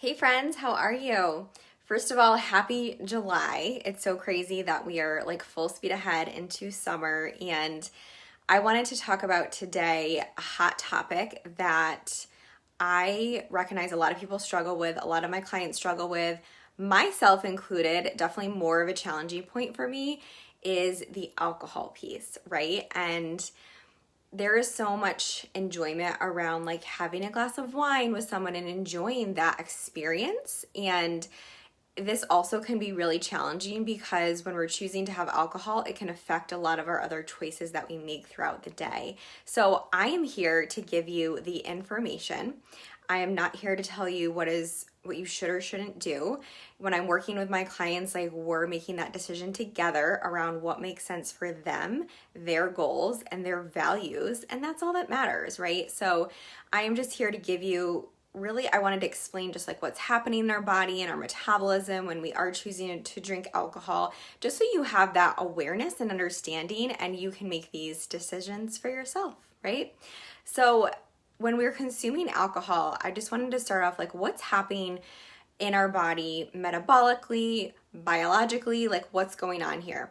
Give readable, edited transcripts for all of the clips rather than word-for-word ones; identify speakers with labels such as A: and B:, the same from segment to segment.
A: Hey friends, how are you? First of all, happy July. It's so crazy that we are like full speed ahead into summer, and I wanted to talk about today a hot topic that I recognize a lot of people struggle with, a lot of my clients struggle with, myself included. Definitely more of a challenging point for me is the alcohol piece, right? And there is so much enjoyment around like having a glass of wine with someone and enjoying that experience. And this also can be really challenging because when we're choosing to have alcohol, it can affect a lot of our other choices that we make throughout the day. So I am here to give you the information. I am not here to tell you what you should or shouldn't do. When I'm working with my clients, like we're making that decision together around what makes sense for them, their goals, and their values, and that's all that matters, right? So I am just here to give you really, I wanted to explain just like what's happening in our body and our metabolism when we are choosing to drink alcohol, just so you have that awareness and understanding and you can make these decisions for yourself, right? So when we're consuming alcohol, I just wanted to start off like what's happening in our body metabolically, biologically, like what's going on here.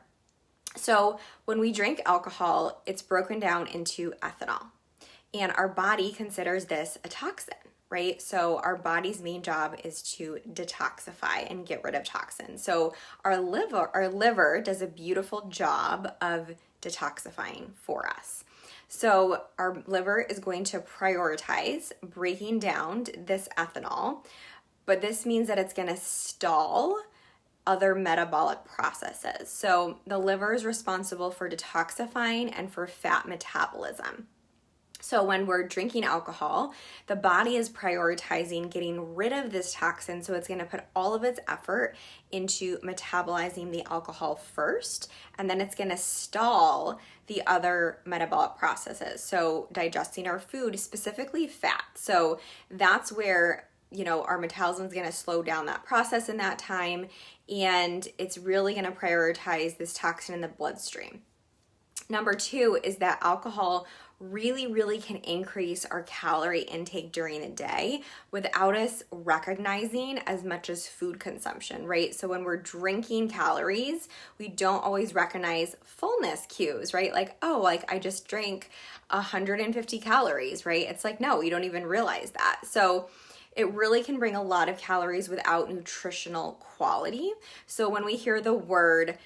A: So when we drink alcohol, it's broken down into ethanol, and our body considers this a toxin, right? So our body's main job is to detoxify and get rid of toxins. So our liver does a beautiful job of detoxifying for us. So our liver is going to prioritize breaking down this ethanol, but this means that it's going to stall other metabolic processes. So the liver is responsible for detoxifying and for fat metabolism. So when we're drinking alcohol, the body is prioritizing getting rid of this toxin, so it's going to put all of its effort into metabolizing the alcohol first, and then it's going to stall the other metabolic processes. So digesting our food, specifically fat. So that's where our metabolism is going to slow down that process in that time, and it's really going to prioritize this toxin in the bloodstream. Number two is that alcohol really can increase our calorie intake during the day without us recognizing as much as food consumption, right? So when we're drinking calories, we don't always recognize fullness cues, right? Like, oh, like I just drank 150 calories, right? It's like, no, you don't even realize that. So it really can bring a lot of calories without nutritional quality. So when we hear the word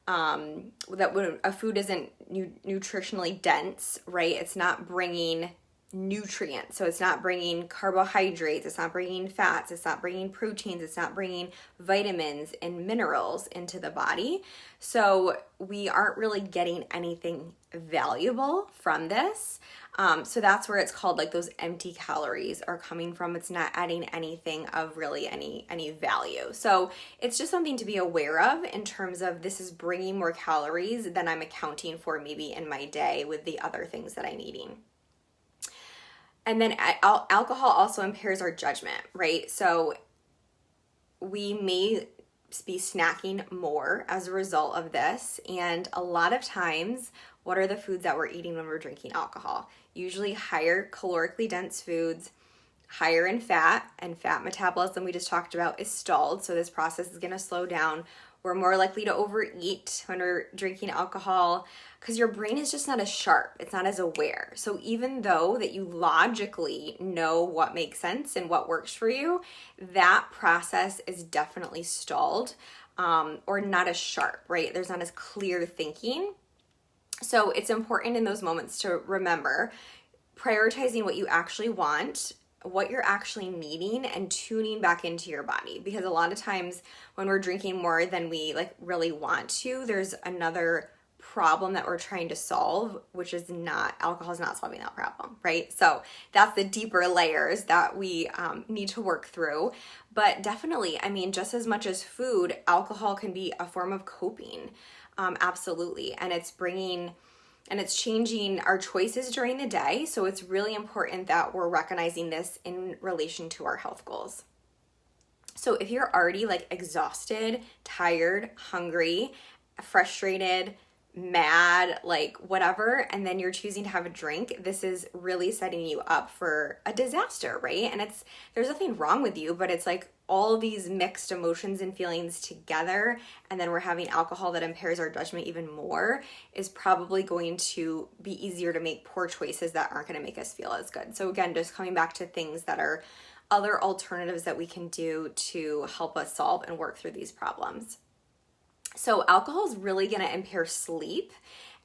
A: that when a food isn't nutritionally dense, right? It's not bringing nutrients. So it's not bringing carbohydrates, it's not bringing fats, it's not bringing proteins, it's not bringing vitamins and minerals into the body. So we aren't really getting anything valuable from this. So that's where it's called like those empty calories are coming from. It's not adding anything of really any value. So it's just something to be aware of in terms of this is bringing more calories than I'm accounting for maybe in my day with the other things that I'm eating. And then alcohol also impairs our judgment, right? So we may be snacking more as a result of this. And a lot of times, what are the foods that we're eating when we're drinking alcohol? Usually higher calorically dense foods, higher in fat, and fat metabolism we just talked about is stalled. So this process is going to slow down. We're more likely to overeat when we're drinking alcohol because your brain is just not as sharp. It's not as aware. So even though that you logically know what makes sense and what works for you, that process is definitely stalled or not as sharp, right? There's not as clear thinking. So it's important in those moments to remember prioritizing what you actually want, what you're actually needing, and tuning back into your body. Because a lot of times when we're drinking more than we like really want to, there's another problem that we're trying to solve, which is alcohol is not solving that problem, right? So that's the deeper layers that we need to work through. But definitely, I mean, just as much as food, alcohol can be a form of coping. Absolutely. And it's changing our choices during the day. So it's really important that we're recognizing this in relation to our health goals. So if you're already like exhausted, tired, hungry, frustrated, mad, like whatever, and then you're choosing to have a drink, this is really setting you up for a disaster, right? And there's nothing wrong with you, but it's like all these mixed emotions and feelings together, and then we're having alcohol that impairs our judgment even more, is probably going to be easier to make poor choices that aren't going to make us feel as good. So again, just coming back to things that are other alternatives that we can do to help us solve and work through these problems. So alcohol is really going to impair sleep,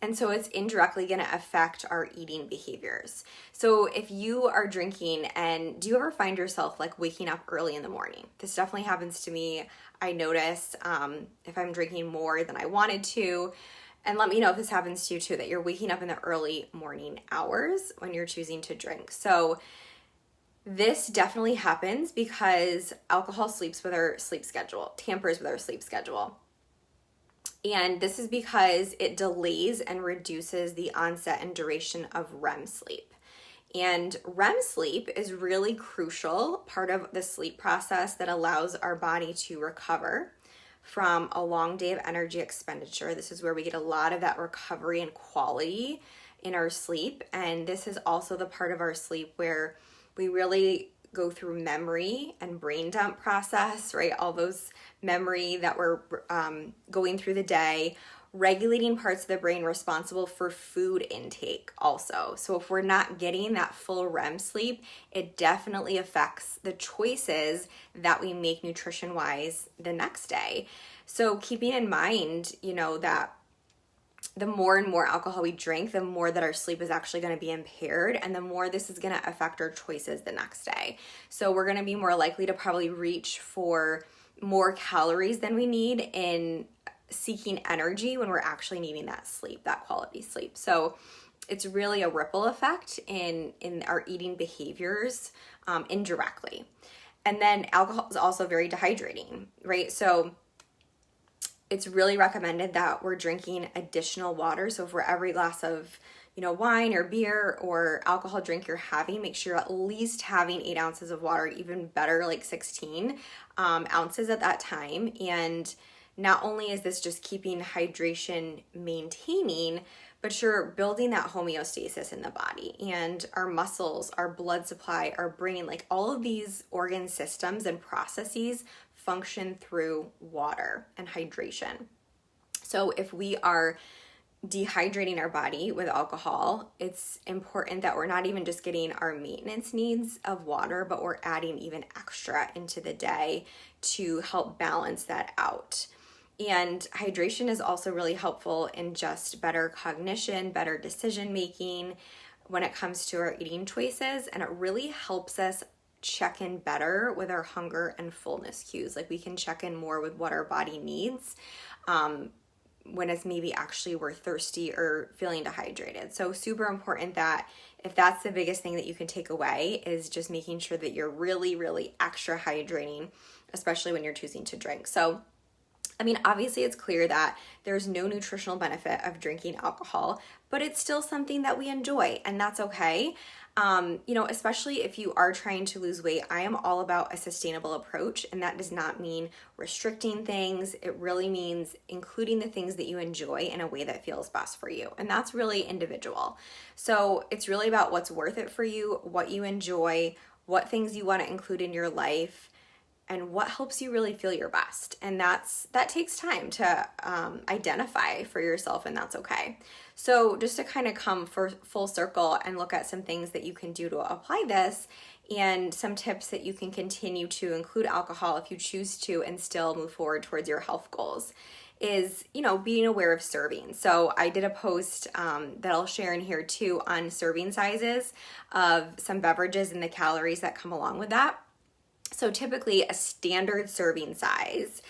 A: and so it's indirectly going to affect our eating behaviors. So if you are drinking, and do you ever find yourself like waking up early in the morning? This definitely happens to me. I notice if I'm drinking more than I wanted to, and let me know if this happens to you too, that you're waking up in the early morning hours when you're choosing to drink. So this definitely happens because alcohol sleeps with our sleep schedule, tampers with our sleep schedule. And this is because it delays and reduces the onset and duration of REM sleep. And REM sleep is really crucial part of the sleep process that allows our body to recover from a long day of energy expenditure. This is where we get a lot of that recovery and quality in our sleep. And this is also the part of our sleep where we really go through memory and brain dump process, right? All those memory that we're going through the day, regulating parts of the brain responsible for food intake also. So if we're not getting that full REM sleep, it definitely affects the choices that we make nutrition-wise the next day. So keeping in mind, that the more and more alcohol we drink, the more that our sleep is actually going to be impaired, and the more this is going to affect our choices the next day. So we're going to be more likely to probably reach for more calories than we need in seeking energy when we're actually needing that sleep, that quality sleep. So it's really a ripple effect in our eating behaviors indirectly. And then alcohol is also very dehydrating, right? So it's really recommended that we're drinking additional water. So for every glass of, wine or beer or alcohol drink you're having, make sure you're at least having 8 ounces of water, even better, like 16 ounces at that time. And not only is this just keeping hydration maintaining, but you're building that homeostasis in the body, and our muscles, our blood supply, our brain, like all of these organ systems and processes function through water and hydration. So if we are dehydrating our body with alcohol, it's important that we're not even just getting our maintenance needs of water, but we're adding even extra into the day to help balance that out. And hydration is also really helpful in just better cognition, better decision making when it comes to our eating choices, and it really helps us check in better with our hunger and fullness cues. Like we can check in more with what our body needs when it's maybe actually we're thirsty or feeling dehydrated. So super important that if that's the biggest thing that you can take away, is just making sure that you're really, really extra hydrating, especially when you're choosing to drink. So obviously it's clear that there's no nutritional benefit of drinking alcohol, but it's still something that we enjoy, and that's okay. Especially if you are trying to lose weight, I am all about a sustainable approach, and that does not mean restricting things. It really means including the things that you enjoy in a way that feels best for you, and that's really individual. So it's really about what's worth it for you, what you enjoy, what things you want to include in your life, and what helps you really feel your best. And that takes time to identify for yourself, and that's okay. So just to kind of come for full circle and look at some things that you can do to apply this, and some tips that you can continue to include alcohol if you choose to and still move forward towards your health goals, is, being aware of serving. So I did a post that I'll share in here too on serving sizes of some beverages and the calories that come along with that. So typically a standard serving size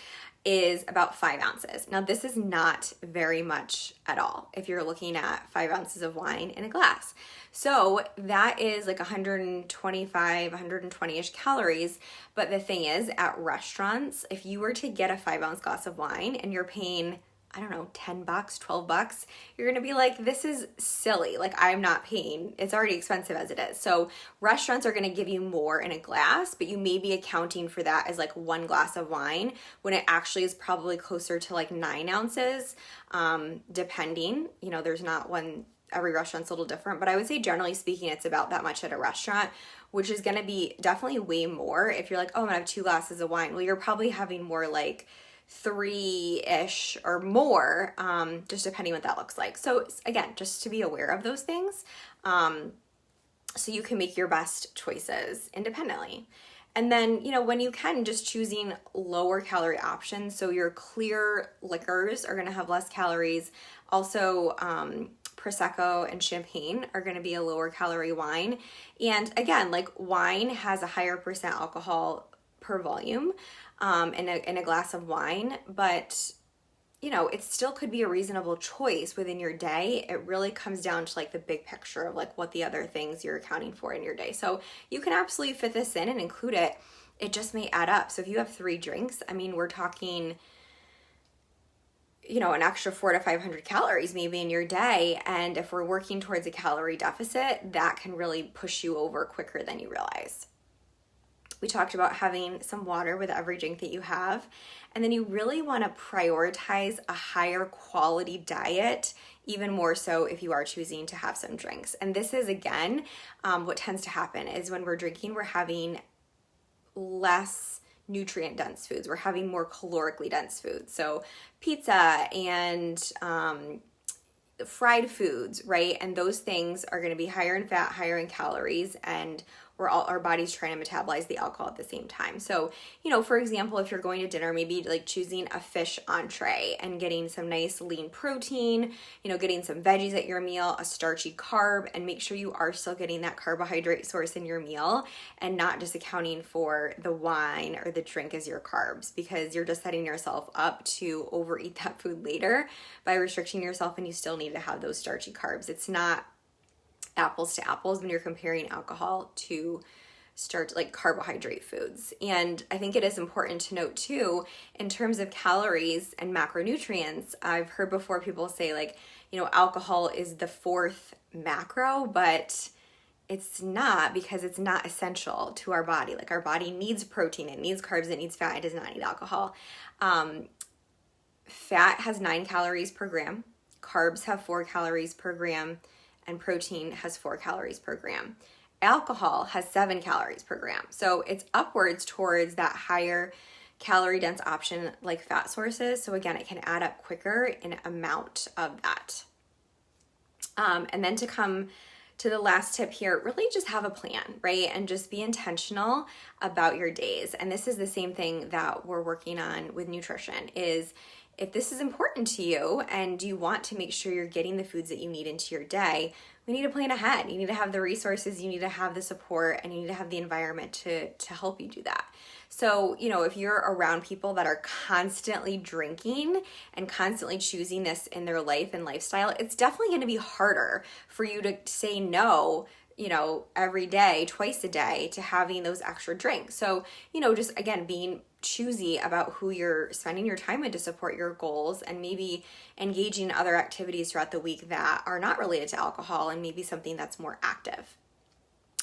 A: is about 5 ounces. Now this is not very much at all if you're looking at 5 ounces of wine in a glass. So that is like 125, 120-ish calories. But the thing is, at restaurants, if you were to get a 5 ounce glass of wine and you're paying I don't know, $10, $12, you're gonna be like, this is silly. Like, I'm not paying. It's already expensive as it is. So restaurants are gonna give you more in a glass, but you may be accounting for that as like 1 glass of wine when it actually is probably closer to like 9 ounces, depending. You know, there's not one, every restaurant's a little different, but I would say generally speaking, it's about that much at a restaurant, which is gonna be definitely way more. If you're like, oh, I'm gonna have 2 glasses of wine, well, you're probably having more like 3-ish or more, just depending what that looks like. So again, just to be aware of those things, so you can make your best choices independently. And then, you know, when you can, just choosing lower calorie options. So your clear liquors are going to have less calories. Also, Prosecco and champagne are going to be a lower calorie wine. And again, like wine has a higher percent alcohol per volume, in a glass of wine, but you know, it still could be a reasonable choice within your day. It really comes down to like the big picture of like what the other things you're accounting for in your day. So you can absolutely fit this in and include it. It just may add up. So if you have 3 drinks, I mean, we're talking, you know, an extra 400 to 500 calories maybe in your day. And if we're working towards a calorie deficit, that can really push you over quicker than you realize. We talked about having some water with every drink that you have. And then you really want to prioritize a higher quality diet, even more so if you are choosing to have some drinks. And this is, again, what tends to happen is when we're drinking, we're having less nutrient dense foods. We're having more calorically dense foods. So pizza and fried foods, right? And those things are going to be higher in fat, higher in calories, and our body's trying to metabolize the alcohol at the same time. So, you know, for example, if you're going to dinner, maybe like choosing a fish entree and getting some nice lean protein, you know, getting some veggies at your meal, a starchy carb, and make sure you are still getting that carbohydrate source in your meal and not just accounting for the wine or the drink as your carbs, because you're just setting yourself up to overeat that food later by restricting yourself, and you still need to have those starchy carbs. It's not apples to apples when you're comparing alcohol to like carbohydrate foods. And I think it is important to note too, in terms of calories and macronutrients, I've heard before people say like, you know, alcohol is the 4th macro, but it's not, because it's not essential to our body. Like our body needs protein, it needs carbs, it needs fat, it does not need alcohol. Fat has 9 calories per gram, carbs have 4 calories per gram, and protein has 4 calories per gram. Alcohol has 7 calories per gram. So it's upwards towards that higher calorie dense option like fat sources. So again, it can add up quicker in amount of that. And then to come to the last tip here, really just have a plan, right? And just be intentional about your days. And this is the same thing that we're working on with nutrition is, if this is important to you and you want to make sure you're getting the foods that you need into your day, we need to plan ahead. You need to have the resources, you need to have the support, and you need to have the environment to help you do that. So, you know, if you're around people that are constantly drinking and constantly choosing this in their life and lifestyle, it's definitely going to be harder for you to say no, you know, every day, twice a day, to having those extra drinks. So, you know, just again, being choosy about who you're spending your time with to support your goals, and maybe engaging in other activities throughout the week that are not related to alcohol, and maybe something that's more active.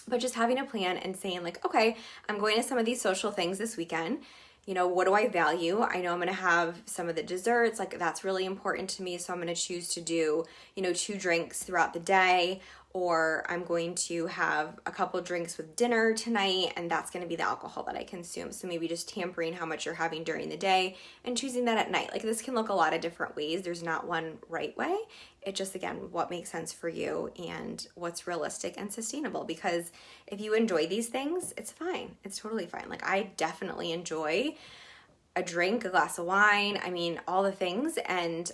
A: But just having a plan and saying like, okay, I'm going to some of these social things this weekend. You know, what do I value? I know I'm going to have some of the desserts, like that's really important to me. So I'm going to choose to do, you know, 2 drinks throughout the day, or I'm going to have a couple drinks with dinner tonight, and that's going to be the alcohol that I consume. So maybe just tampering how much you're having during the day and choosing that at night. Like this can look a lot of different ways. There's not one right way. It just, again, what makes sense for you and what's realistic and sustainable. Because if you enjoy these things, it's fine. It's totally fine. Like I definitely enjoy a drink, a glass of wine, I mean, all the things. And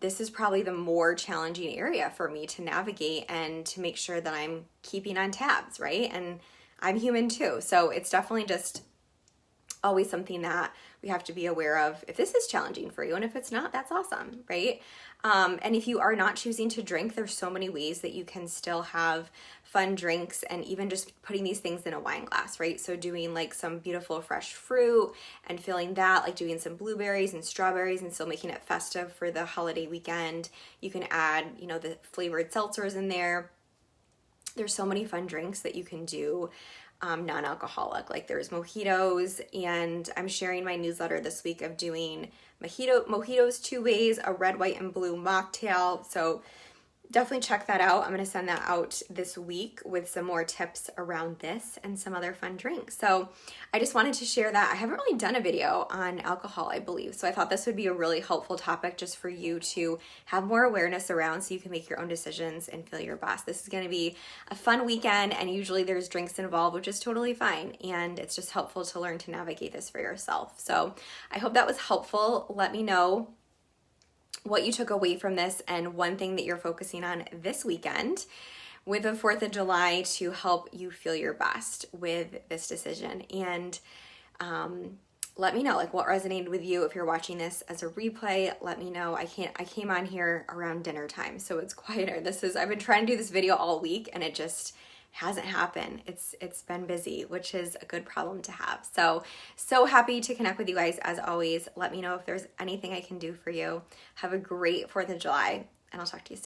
A: this is probably the more challenging area for me to navigate and to make sure that I'm keeping on tabs, right? And I'm human too. So it's definitely just always something that we have to be aware of if this is challenging for you. And if it's not, that's awesome, right? And if you are not choosing to drink, there's so many ways that you can still have fun drinks, and even just putting these things in a wine glass, right? So doing like some beautiful fresh fruit and filling that, like doing some blueberries and strawberries and still making it festive for the holiday weekend. You can add, you know, the flavored seltzers in there. There's so many fun drinks that you can do non-alcoholic. Like there's mojitos, and I'm sharing my newsletter this week of doing mojitos 2 ways, a red, white, and blue mocktail. So definitely check that out. I'm going to send that out this week with some more tips around this and some other fun drinks. So I just wanted to share that. I haven't really done a video on alcohol, I believe. So I thought this would be a really helpful topic just for you to have more awareness around, so you can make your own decisions and feel your best. This is going to be a fun weekend, and usually there's drinks involved, which is totally fine. And it's just helpful to learn to navigate this for yourself. So I hope that was helpful. Let me know what you took away from this, and one thing that you're focusing on this weekend with the 4th of July to help you feel your best with this decision. And let me know like what resonated with you. If you're watching this as a replay, let me know. I came on here around dinner time, so it's quieter. I've been trying to do this video all week, and it just hasn't happened. It's been busy, which is a good problem to have. So happy to connect with you guys as always. Let me know if there's anything I can do for you. Have a great 4th of July, and I'll talk to you soon.